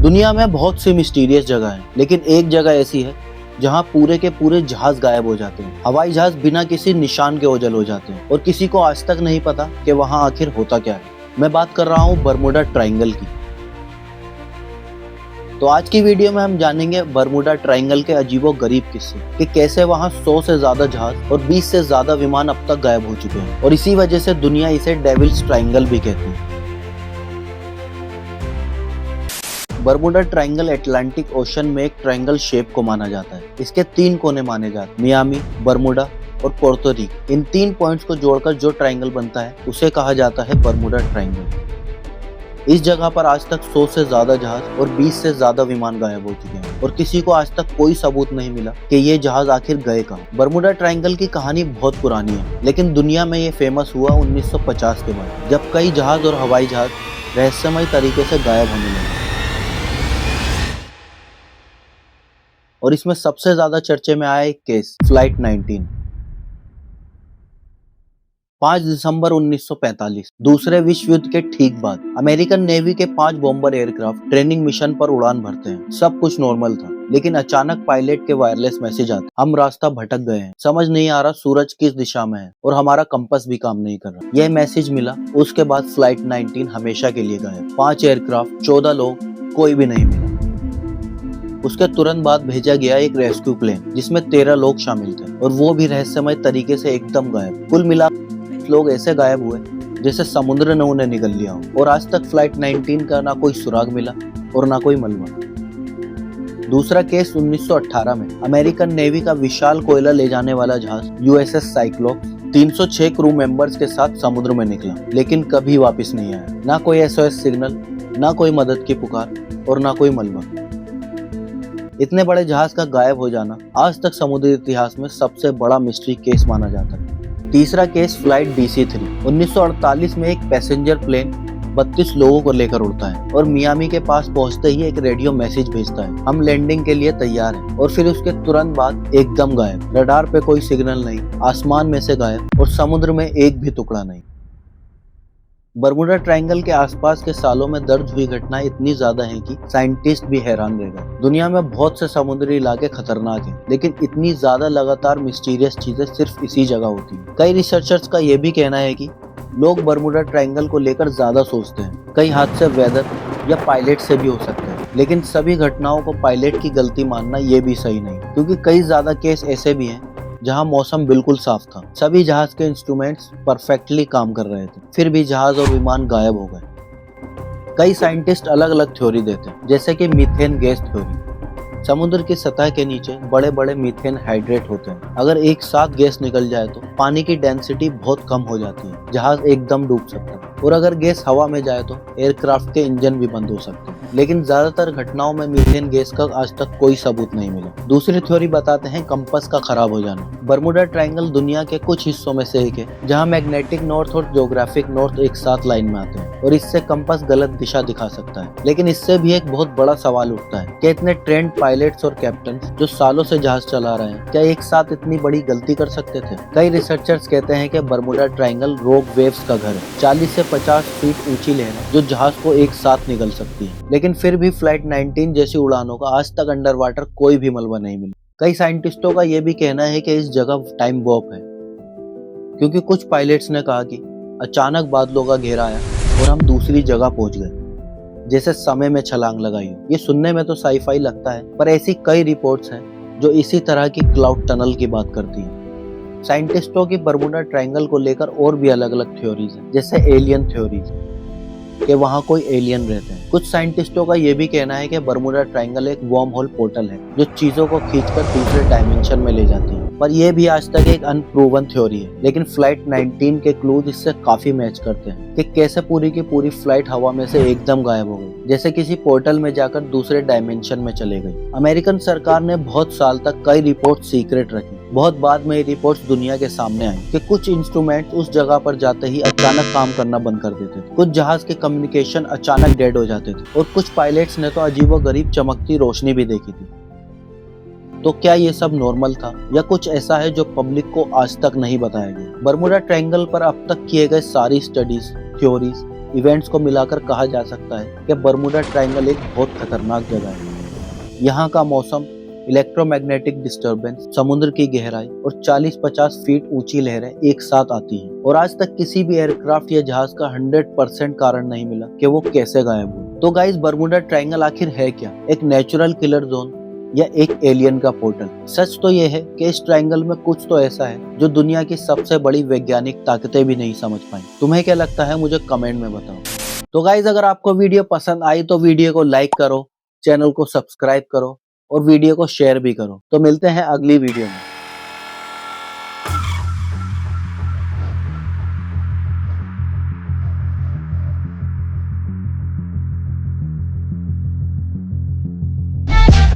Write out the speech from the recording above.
दुनिया में बहुत सी मिस्टीरियस जगह हैं, लेकिन एक जगह ऐसी है जहां पूरे के पूरे जहाज गायब हो जाते हैं। हवाई जहाज बिना किसी निशान के ओझल हो जाते हैं और किसी को आज तक नहीं पता कि वहां आखिर होता क्या है। मैं बात कर रहा हूं बरमूडा ट्रायंगल की। तो आज की वीडियो में हम जानेंगे बरमूडा ट्रायंगल के अजीबो-गरीब किस्से कि कैसे वहां 100 से ज्यादा जहाज और 20 से ज्यादा विमान अब तक गायब हो चुके हैं और इसी वजह से दुनिया इसे डेविल्स ट्रायंगल भी कहती है। बरमूडा ट्रायंगल अटलांटिक ओशन में एक ट्रायंगल शेप को माना जाता है। इसके 3 कोने माने जाते हैं, मियामी, बरमूडा और पोर्तो रिको। इन 3 पॉइंट्स को जोड़कर जो ट्रायंगल बनता है उसे कहा जाता है बरमूडा ट्रायंगल। इस जगह पर आज तक 100 से ज्यादा जहाज और 20 से ज्यादा विमान गायब हो चुके हैं और किसी को आज तक कोई सबूत नहीं मिला कि ये जहाज आखिर गए कहाँ। बरमूडा ट्रायंगल की कहानी बहुत पुरानी है, लेकिन दुनिया में ये फेमस हुआ 1950 के बाद, जब कई जहाज और हवाई जहाज रहस्यमय तरीके से गायब होने लगे। और इसमें सबसे ज्यादा चर्चे में आया एक केस, फ्लाइट 19। 5 दिसंबर 1945, दूसरे विश्व युद्ध के ठीक बाद अमेरिकन नेवी के 5 बॉम्बर एयरक्राफ्ट ट्रेनिंग मिशन पर उड़ान भरते हैं। सब कुछ नॉर्मल था, लेकिन अचानक पायलट के वायरलेस मैसेज आता, हम रास्ता भटक गए हैं, समझ नहीं आ रहा सूरज किस दिशा में है और हमारा कंपास भी काम नहीं कर रहा। यह मैसेज मिला, उसके बाद फ्लाइट 19 हमेशा के लिए गायब। 5 एयरक्राफ्ट, 14 लोग, कोई भी नहीं मिला। उसके तुरंत बाद भेजा गया एक रेस्क्यू प्लेन जिसमें 13 लोग शामिल थे और वो भी रहस्यमय तरीके से एकदम गायब। कुल मिला लोग ऐसे गायब हुए जैसे समुद्र ने उन्हें निगल लिया हो और आज तक फ्लाइट 19 का ना कोई सुराग मिला और ना कोई मलबा। दूसरा केस 1918 में अमेरिकन नेवी का विशाल कोयला ले जाने वाला जहाज यूएसएस साइक्लोप्स 306 क्रू मेंबर्स के साथ समुद्र में निकला, लेकिन कभी वापस नहीं आया। ना कोई एसओएस सिग्नल, ना कोई मदद की पुकार और ना कोई मलबा। इतने बड़े जहाज का गायब हो जाना आज तक समुद्री इतिहास में सबसे बड़ा मिस्ट्री केस माना जाता है। तीसरा केस फ्लाइट DC-3। 1948 में एक पैसेंजर प्लेन 32 लोगों को लेकर उड़ता है और मियामी के पास पहुंचते ही एक रेडियो मैसेज भेजता है, हम लैंडिंग के लिए तैयार हैं। और फिर उसके तुरंत बाद एकदम गायब। रडार पे कोई सिग्नल नहीं, आसमान में से गायब और समुद्र में एक भी टुकड़ा नहीं। बरमूडा ट्रायंगल के आसपास के सालों में दर्ज हुई घटनाएं इतनी ज्यादा हैं कि साइंटिस्ट भी हैरान रह गए। दुनिया में बहुत से समुद्री इलाके खतरनाक हैं, लेकिन इतनी ज्यादा लगातार मिस्टीरियस चीजें सिर्फ इसी जगह होती हैं। कई रिसर्चर्स का ये भी कहना है कि लोग बरमूडा ट्रायंगल को लेकर ज्यादा सोचते हैं। कई हादसे वेदर या पायलट से भी हो सकते हैं, लेकिन सभी घटनाओं को पायलट की गलती मानना ये भी सही नहीं, क्योंकि कई ज्यादा केस ऐसे भी हैं जहां मौसम बिल्कुल साफ था, सभी जहाज के इंस्ट्रूमेंट्स परफेक्टली काम कर रहे थे, फिर भी जहाज और विमान गायब हो गए। कई साइंटिस्ट अलग अलग थ्योरी देते हैं, जैसे कि मीथेन गैस थ्योरी। समुद्र की सतह के नीचे बड़े बड़े मीथेन हाइड्रेट होते हैं। अगर एक साथ गैस निकल जाए तो पानी की डेंसिटी बहुत कम हो जाती है, जहाज एकदम डूब सकता है। और अगर गैस हवा में जाए तो एयरक्राफ्ट के इंजन भी बंद हो सकते हैं। लेकिन ज्यादातर घटनाओं में मीथेन गैस का आज तक कोई सबूत नहीं मिला। दूसरी थ्योरी बताते हैं कंपास का खराब हो जाना। बरमूडा ट्रायंगल दुनिया के कुछ हिस्सों में से एक है जहां मैग्नेटिक नॉर्थ और ज्योग्राफिक नॉर्थ एक साथ लाइन में आते हैं और इससे कंपास गलत दिशा दिखा सकता है। लेकिन इससे भी एक बहुत बड़ा सवाल उठता है कि इतने ट्रेंड पायलट्स और कैप्टन जो सालों से जहाज चला रहे हैं, क्या एक साथ इतनी बड़ी गलती कर सकते थे? कई रिसर्चर्स कहते हैं कि बरमूडा ट्रायंगल रॉक वेव्स का घर है, 40 से 50 फीट ऊंची लहरें जो जहाज को एक साथ निगल सकती है। लेकिन फिर भी फ्लाइट 19 जैसी उड़ानों का आज तक अंडर वाटर कोई भी मलबा नहीं मिला। कई साइंटिस्टों का यह भी कहना है कि इस जगह टाइम वॉर्प है, क्योंकि कुछ पायलट्स ने कहा कि अचानक बादलों का घेरा आया और हम दूसरी जगह पहुंच गए, जैसे समय में छलांग लगाई हो। ये सुनने में तो साई-फाई लगता है, पर ऐसी कई रिपोर्ट्स हैं जो इसी तरह की क्लाउड टनल की बात करती हैं। साइंटिस्टों की बरमूडा ट्रायंगल को लेकर और भी अलग अलग थ्योरीज हैं, जैसे एलियन थ्योरीज कि वहाँ कोई एलियन रहते हैं। कुछ साइंटिस्टों का ये भी कहना है कि बरमूडा ट्रायंगल एक वर्म होल पोर्टल है जो चीजों को खींचकर दूसरे डायमेंशन में ले जाती है, पर यह भी आज तक एक अनप्रूवन थ्योरी है। लेकिन फ्लाइट 19 के क्लूज इससे काफी मैच करते हैं कि कैसे पूरी की पूरी फ्लाइट हवा में से एकदम गायब हो गई, जैसे किसी पोर्टल में जाकर दूसरे डायमेंशन में चले गई। अमेरिकन सरकार ने बहुत साल तक कई रिपोर्ट सीक्रेट रखी। बहुत बाद में ये रिपोर्ट्स दुनिया के सामने आई कि कुछ इंस्ट्रूमेंट उस जगह पर जाते ही अचानक काम करना बंद कर देते थे, कुछ जहाज के कम्युनिकेशन अचानक डेड हो जाते थे और कुछ पायलट्स ने तो अजीबोगरीब चमकती रोशनी भी देखी थी। तो क्या ये सब नॉर्मल था या कुछ ऐसा है जो पब्लिक को आज तक नहीं बताया गया? बरमूडा ट्रायंगल पर अब तक किए गए सारी स्टडीज, थ्योरीज इवेंट्स को मिलाकर कहा जा सकता है कि बर्मुडा ट्रायंगल एक बहुत खतरनाक जगह है। यहाँ का मौसम, इलेक्ट्रोमैग्नेटिक डिस्टरबेंस, समुद्र की गहराई और 40-50 फीट ऊंची लहरें एक साथ आती हैं और आज तक किसी भी एयरक्राफ्ट या जहाज का 100% कारण नहीं मिला कि वो कैसे गायब हुए। तो गाइस, बर्मुडा ट्रायंगल आखिर है क्या? एक नेचुरल किलर जोन या एक एलियन का पोर्टल? सच तो ये है कि इस ट्रायंगल में कुछ तो ऐसा है जो दुनिया की सबसे बड़ी वैज्ञानिक ताकतें भी नहीं समझ पाई। तुम्हें क्या लगता है? मुझे कमेंट में बताओ। तो गाइस, अगर आपको वीडियो पसंद आई तो वीडियो को लाइक करो, चैनल को सब्सक्राइब करो और वीडियो को शेयर भी करो। तो मिलते हैं अगली वीडियो में।